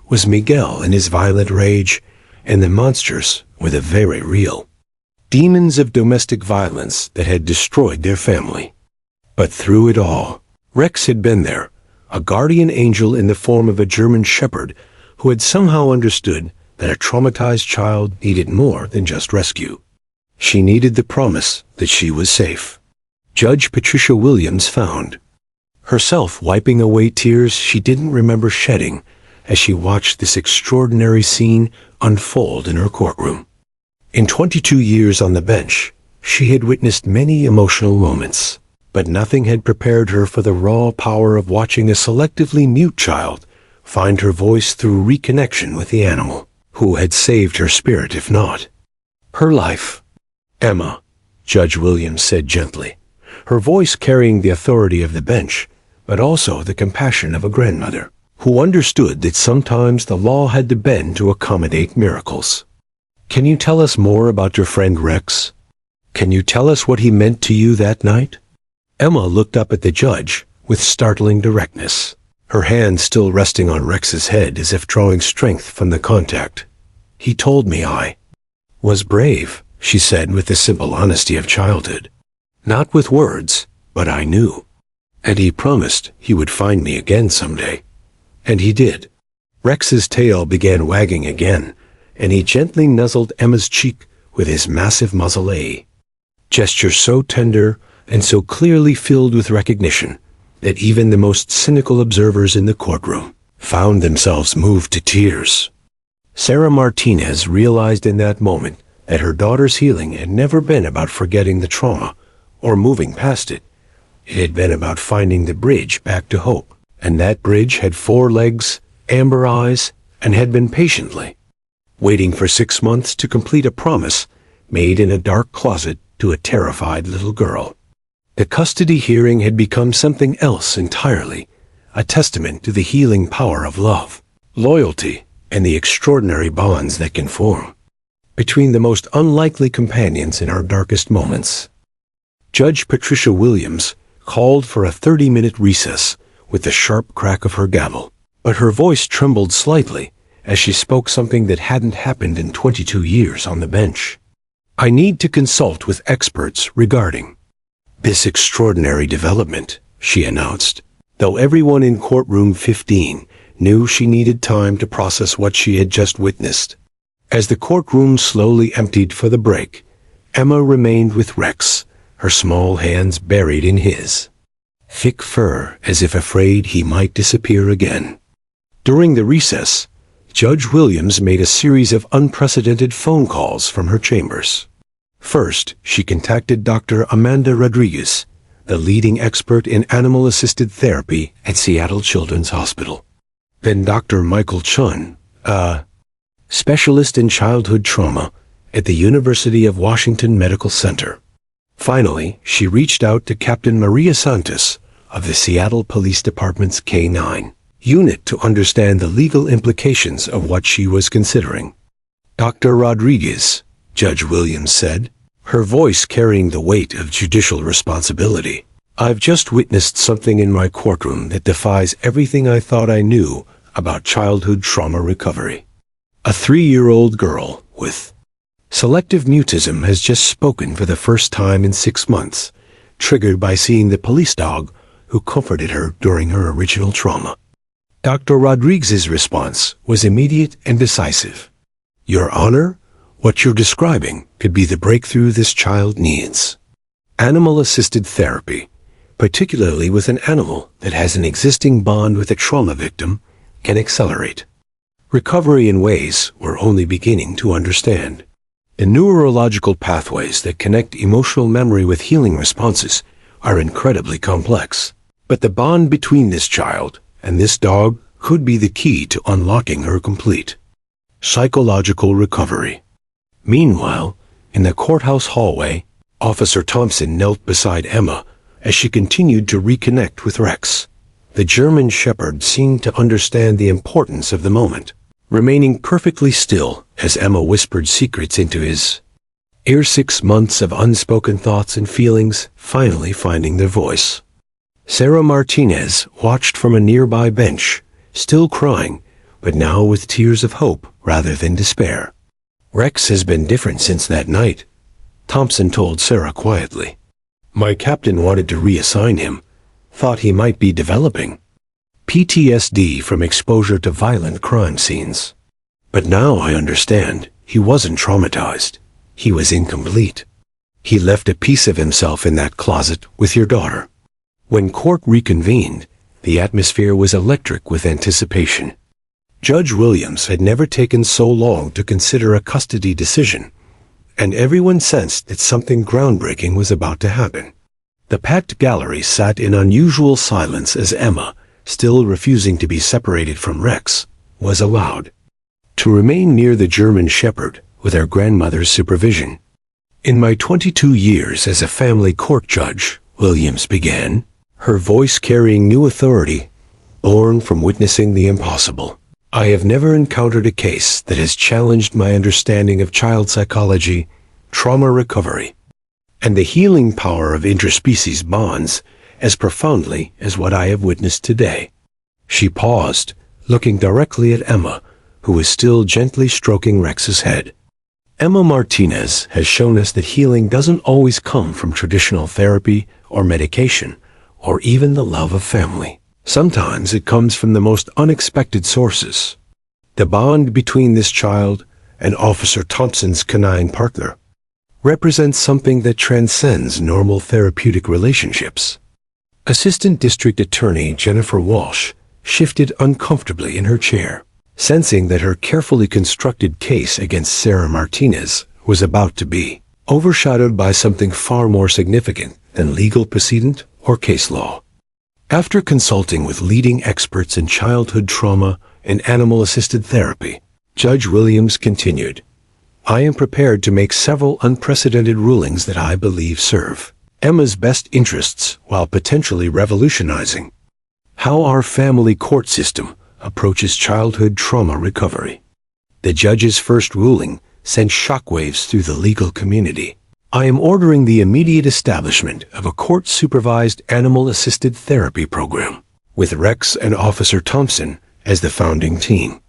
A: was Miguel in his violent rage, and the monsters were the very real demons of domestic violence that had destroyed their family. But through it all, Rex had been there, a guardian angel in the form of a German shepherd who had somehow understood that a traumatized child needed more than just rescue. She needed the promise that she was safe. Judge Patricia Williams found herself wiping away tears she didn't remember shedding as she watched this extraordinary scene unfold in her courtroom. In 22 years on the bench, she had witnessed many emotional moments, but nothing had prepared her for the raw power of watching a selectively mute child find her voice through reconnection with the animal, who had saved her spirit if not her life. "Emma," Judge Williams said gently, her voice carrying the authority of the bench, but also the compassion of a grandmother, who understood that sometimes the law had to bend to accommodate miracles. "Can you tell us more about your friend Rex? Can you tell us what he meant to you that night?" Emma looked up at the judge with startling directness, her hand still resting on Rex's head as if drawing strength from the contact. "He told me I was brave," she said with the simple honesty of childhood. "Not with words, but I knew. And he promised he would find me again someday. And he did." Rex's tail began wagging again, and he gently nuzzled Emma's cheek with his massive muzzle, a gesture so tender and so clearly filled with recognition that even the most cynical observers in the courtroom found themselves moved to tears. Sarah Martinez realized in that moment that her daughter's healing had never been about forgetting the trauma or moving past it. It had been about finding the bridge back to hope, and that bridge had 4 legs, amber eyes, and had been patiently waiting for 6 months to complete a promise made in a dark closet to a terrified little girl. The custody hearing had become something else entirely, a testament to the healing power of love, loyalty, and the extraordinary bonds that can form between the most unlikely companions in our darkest moments. Judge Patricia Williams called for a 30-minute recess with the sharp crack of her gavel, but her voice trembled slightly as she spoke something that hadn't happened in 22 years on the bench. "I need to consult with experts regarding this extraordinary development," she announced, though everyone in courtroom 15 knew she needed time to process what she had just witnessed. As the courtroom slowly emptied for the break, Emma remained with Rex, her small hands buried in his thick fur as if afraid he might disappear again. During the recess, Judge Williams made a series of unprecedented phone calls from her chambers. First, she contacted Dr. Amanda Rodriguez, the leading expert in animal-assisted therapy at Seattle Children's Hospital. Then Dr. Michael Chun, a specialist in childhood trauma at the University of Washington Medical Center. Finally, she reached out to Captain Maria Santos of the Seattle Police Department's K-9 unit to understand the legal implications of what she was considering. "Dr. Rodriguez," Judge Williams said, her voice carrying the weight of judicial responsibility, "I've just witnessed something in my courtroom that defies everything I thought I knew about childhood trauma recovery. A 3-year-old girl with selective mutism has just spoken for the first time in 6 months, triggered by seeing the police dog who comforted her during her original trauma." Dr. Rodriguez's response was immediate and decisive. "Your Honor, what you're describing could be the breakthrough this child needs. Animal-assisted therapy, particularly with an animal that has an existing bond with a trauma victim, can accelerate recovery in ways we're only beginning to understand. The neurological pathways that connect emotional memory with healing responses are incredibly complex, but the bond between this child and this dog could be the key to unlocking her complete psychological recovery." Meanwhile, in the courthouse hallway, Officer Thompson knelt beside Emma as she continued to reconnect with Rex. The German shepherd seemed to understand the importance of the moment, remaining perfectly still as Emma whispered secrets into his ear. 6 months of unspoken thoughts and feelings finally finding their voice. Sarah Martinez watched from a nearby bench, still crying, but now with tears of hope rather than despair. "Rex has been different since that night," Thompson told Sarah quietly. "My captain wanted to reassign him, thought he might be developing PTSD from exposure to violent crime scenes. But now I understand he wasn't traumatized. He was incomplete. He left a piece of himself in that closet with your daughter." When court reconvened, the atmosphere was electric with anticipation. Judge Williams had never taken so long to consider a custody decision, and everyone sensed that something groundbreaking was about to happen. The packed gallery sat in unusual silence as Emma, still refusing to be separated from Rex, was allowed to remain near the German Shepherd with her grandmother's supervision. "In my 22 years as a family court judge," Williams began, her voice carrying new authority, born from witnessing the impossible, "I have never encountered a case that has challenged my understanding of child psychology, trauma recovery, and the healing power of interspecies bonds as profoundly as what I have witnessed today." She paused, looking directly at Emma, who was still gently stroking Rex's head. "Emma Martinez has shown us that healing doesn't always come from traditional therapy or medication, or even the love of family. Sometimes it comes from the most unexpected sources. The bond between this child and Officer Thompson's canine partner represents something that transcends normal therapeutic relationships." Assistant District Attorney Jennifer Walsh shifted uncomfortably in her chair, sensing that her carefully constructed case against Sarah Martinez was about to be overshadowed by something far more significant than legal precedent or case law. After consulting with leading experts in childhood trauma and animal-assisted therapy, Judge Williams continued, "I am prepared to make several unprecedented rulings that I believe serve Emma's best interests while potentially revolutionizing how our family court system approaches childhood trauma recovery." The judge's first ruling sent shockwaves through the legal community. "I am ordering the immediate establishment of a court-supervised animal-assisted therapy program, with Rex and Officer Thompson as the founding team.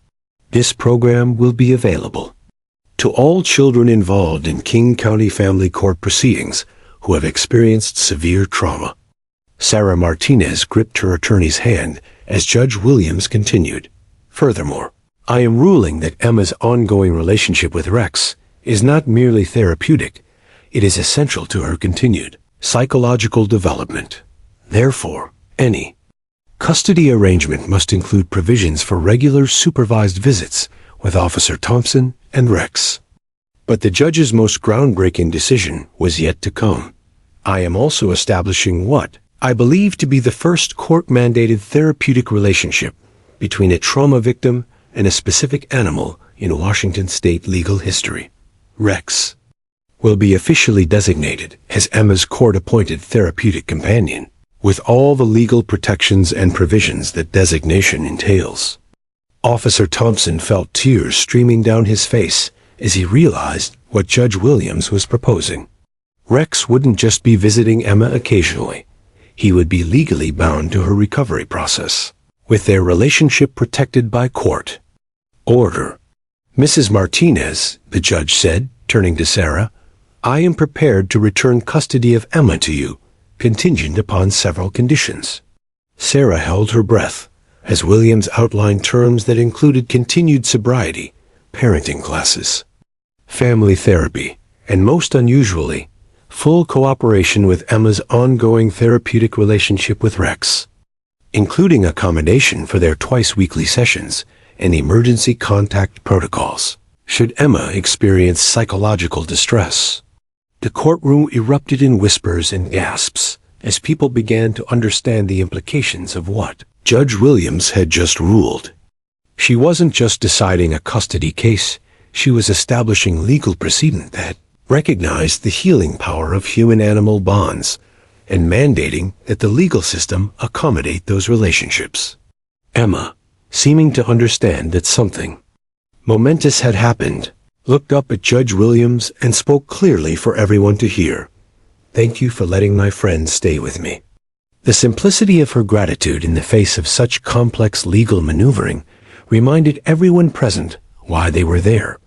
A: This program will be available to all children involved in King County Family Court proceedings who have experienced severe trauma." Sarah Martinez gripped her attorney's hand as Judge Williams continued, "Furthermore, I am ruling that Emma's ongoing relationship with Rex is not merely therapeutic, it is essential to her continued psychological development. Therefore, any custody arrangement must include provisions for regular supervised visits with Officer Thompson and Rex." But the judge's most groundbreaking decision was yet to come. "I am also establishing what I believe to be the first court-mandated therapeutic relationship between a trauma victim and a specific animal in Washington state legal history. Rex will be officially designated as Emma's court-appointed therapeutic companion, with all the legal protections and provisions that designation entails." Officer Thompson felt tears streaming down his face as he realized what Judge Williams was proposing. Rex wouldn't just be visiting Emma occasionally. He would be legally bound to her recovery process, with their relationship protected by court order. "Mrs. Martinez," the judge said, turning to Sarah, "I am prepared to return custody of Emma to you, contingent upon several conditions." Sarah held her breath as Williams outlined terms that included continued sobriety, parenting classes, family therapy, and most unusually, full cooperation with Emma's ongoing therapeutic relationship with Rex, including accommodation for their twice-weekly sessions and emergency contact protocols, should Emma experience psychological distress. The courtroom erupted in whispers and gasps as people began to understand the implications of what Judge Williams had just ruled. She wasn't just deciding a custody case, she was establishing legal precedent that recognized the healing power of human-animal bonds and mandating that the legal system accommodate those relationships. Emma, seeming to understand that something momentous had happened, looked up at Judge Williams and spoke clearly for everyone to hear. "Thank you for letting my friend stay with me." The simplicity of her gratitude in the face of such complex legal maneuvering reminded everyone present why they were there,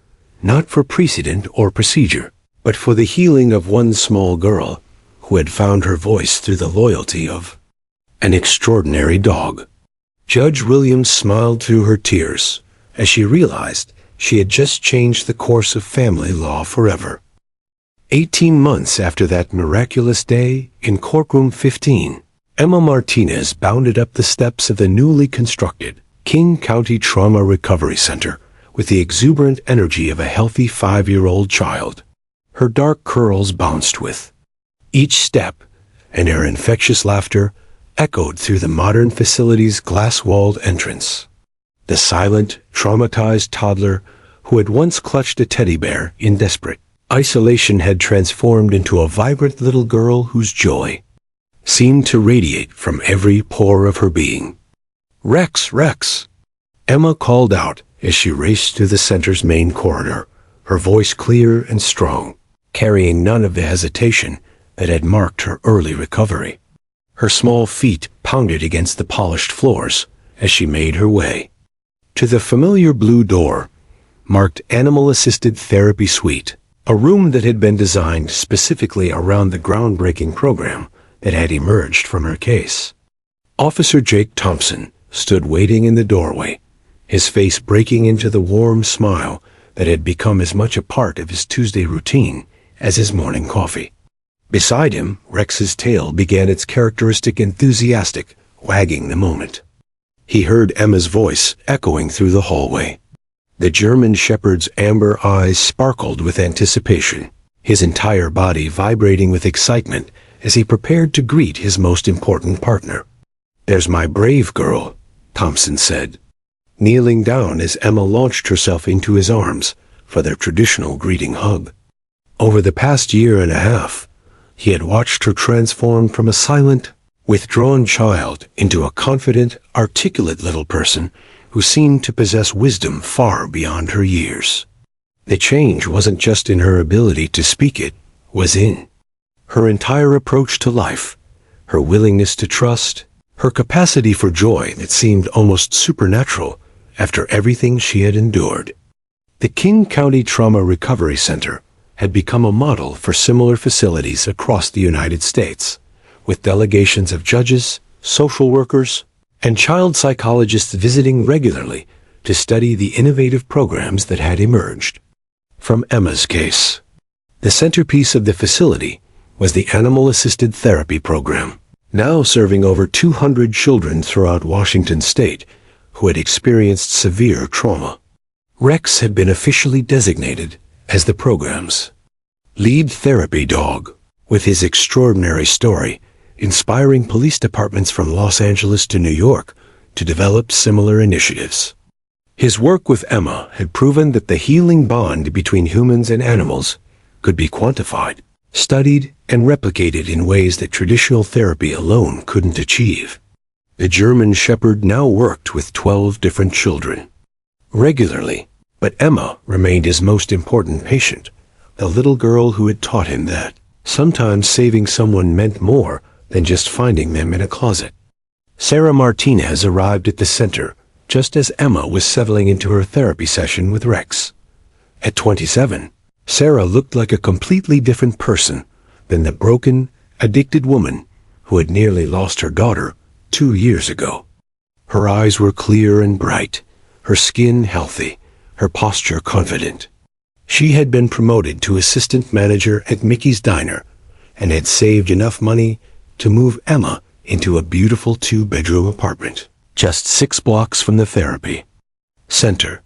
A: not for precedent or procedure, but for the healing of one small girl who had found her voice through the loyalty of an extraordinary dog. Judge Williams smiled through her tears as she realized she had just changed the course of family law forever. 18 months after that miraculous day in Courtroom 15, Emma Martinez bounded up the steps of the newly constructed King County Trauma Recovery Center, with the exuberant energy of a healthy 5-year-old child. Her dark curls bounced with each step, and her infectious laughter echoed through the modern facility's glass-walled entrance. The silent, traumatized toddler who had once clutched a teddy bear in desperate isolation had transformed into a vibrant little girl whose joy seemed to radiate from every pore of her being. "Rex, Rex!" Emma called out as she raced through the center's main corridor, her voice clear and strong, carrying none of the hesitation that had marked her early recovery. Her small feet pounded against the polished floors as she made her way to the familiar blue door, marked Animal-Assisted Therapy Suite, a room that had been designed specifically around the groundbreaking program that had emerged from her case. Officer Jake Thompson stood waiting in the doorway, his face breaking into the warm smile that had become as much a part of his Tuesday routine as his morning coffee. Beside him, Rex's tail began its characteristic enthusiastic wagging the moment. He heard Emma's voice echoing through the hallway. The German shepherd's amber eyes sparkled with anticipation, his entire body vibrating with excitement as he prepared to greet his most important partner. "There's my brave girl," Thompson said, kneeling down as Emma launched herself into his arms for their traditional greeting hug. Over the past year and a half, he had watched her transform from a silent, withdrawn child into a confident, articulate little person who seemed to possess wisdom far beyond her years. The change wasn't just in her ability to speak, it was in her entire approach to life, her willingness to trust, her capacity for joy that seemed almost supernatural after everything she had endured. The King County Trauma Recovery Center had become a model for similar facilities across the United States, with delegations of judges, social workers, and child psychologists visiting regularly to study the innovative programs that had emerged. From Emma's case, the centerpiece of the facility was the Animal-Assisted Therapy Program, now serving over 200 children throughout Washington state who had experienced severe trauma. Rex had been officially designated as the program's lead therapy dog, with his extraordinary story inspiring police departments from Los Angeles to New York to develop similar initiatives. His work with Emma had proven that the healing bond between humans and animals could be quantified, studied, and replicated in ways that traditional therapy alone couldn't achieve. The German shepherd now worked with 12 different children regularly, but Emma remained his most important patient, the little girl who had taught him that sometimes saving someone meant more than just finding them in a closet. Sarah Martinez arrived at the center just as Emma was settling into her therapy session with Rex. At 27, Sarah looked like a completely different person than the broken, addicted woman who had nearly lost her daughter 2 years ago. Her eyes were clear and bright, her skin healthy, her posture confident. She had been promoted to assistant manager at Mickey's Diner and had saved enough money to move Emma into a beautiful 2-bedroom apartment just 6 blocks from the therapy center.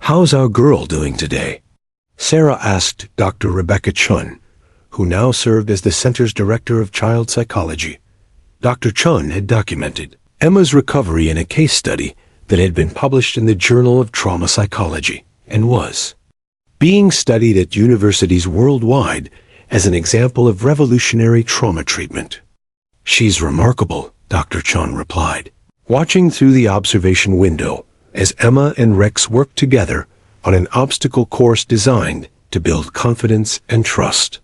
A: "How's our girl doing today?" Sarah asked Dr. Rebecca Chun, who now served as the center's director of child psychology. Dr. Chun had documented Emma's recovery in a case study that had been published in the Journal of Trauma Psychology and was being studied at universities worldwide as an example of revolutionary trauma treatment. "She's remarkable," Dr. Chun replied, watching through the observation window as Emma and Rex worked together on an obstacle course designed to build confidence and trust.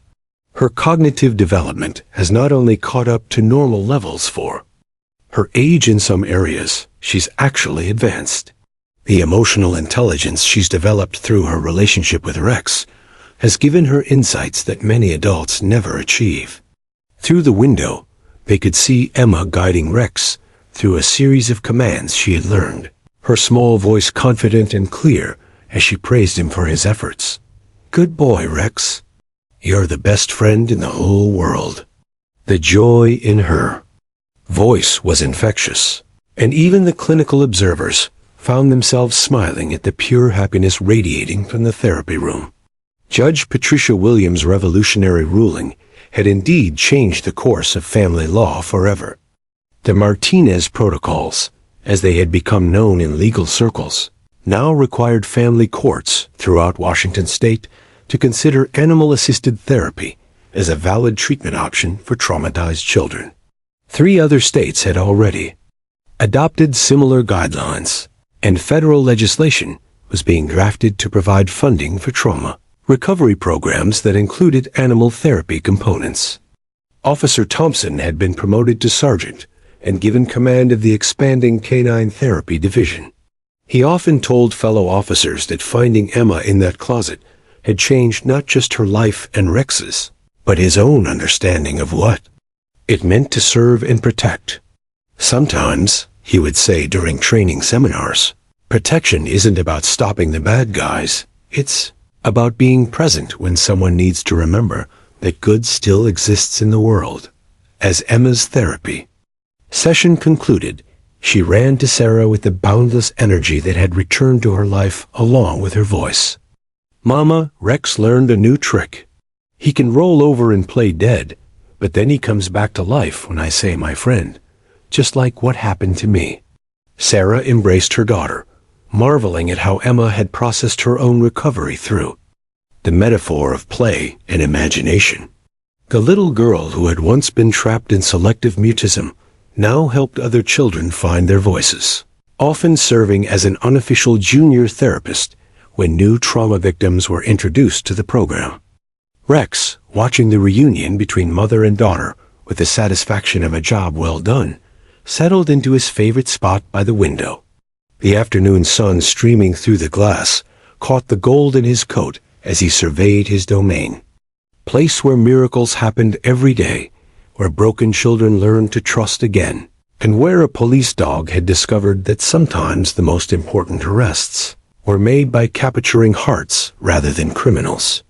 A: Her cognitive development has not only caught up to normal levels for her age in some areas, she's actually advanced. The emotional intelligence she's developed through her relationship with Rex has given her insights that many adults never achieve. Through the window, they could see Emma guiding Rex through a series of commands she had learned, her small voice confident and clear as she praised him for his efforts. "Good boy, Rex. You're the best friend in the whole world." The joy in her voice was infectious, and even the clinical observers found themselves smiling at the pure happiness radiating from the therapy room. Judge Patricia Williams' revolutionary ruling had indeed changed the course of family law forever. The Martinez Protocols, as they had become known in legal circles, now required family courts throughout Washington state to consider animal-assisted therapy as a valid treatment option for traumatized children. 3 other states had already adopted similar guidelines, and federal legislation was being drafted to provide funding for trauma recovery programs that included animal therapy components. Officer Thompson had been promoted to sergeant and given command of the expanding canine therapy division. He often told fellow officers that finding Emma in that closet had changed not just her life and Rex's, but his own understanding of what it meant to serve and protect. Sometimes, he would say during training seminars, protection isn't about stopping the bad guys, it's about being present when someone needs to remember that good still exists in the world. As Emma's therapy session concluded, she ran to Sarah with the boundless energy that had returned to her life along with her voice. "Mama, Rex learned a new trick. He can roll over and play dead, but then he comes back to life when I say my friend, just like what happened to me." Sarah embraced her daughter, marveling at how Emma had processed her own recovery through the metaphor of play and imagination. The little girl who had once been trapped in selective mutism now helped other children find their voices, often serving as an unofficial junior therapist when new trauma victims were introduced to the program. Rex, watching the reunion between mother and daughter with the satisfaction of a job well done, settled into his favorite spot by the window. The afternoon sun streaming through the glass caught the gold in his coat as he surveyed his domain. Place where miracles happened every day, where broken children learned to trust again, and where a police dog had discovered that sometimes the most important arrests were made by capturing hearts rather than criminals.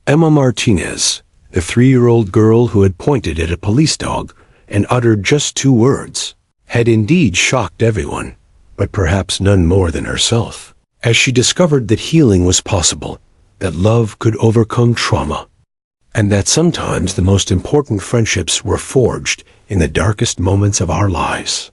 A: Emma Martinez, the 3-year-old girl who had pointed at a police dog and uttered just 2 words, had indeed shocked everyone, but perhaps none more than herself, as she discovered that healing was possible, that love could overcome trauma, and that sometimes the most important friendships were forged in the darkest moments of our lives.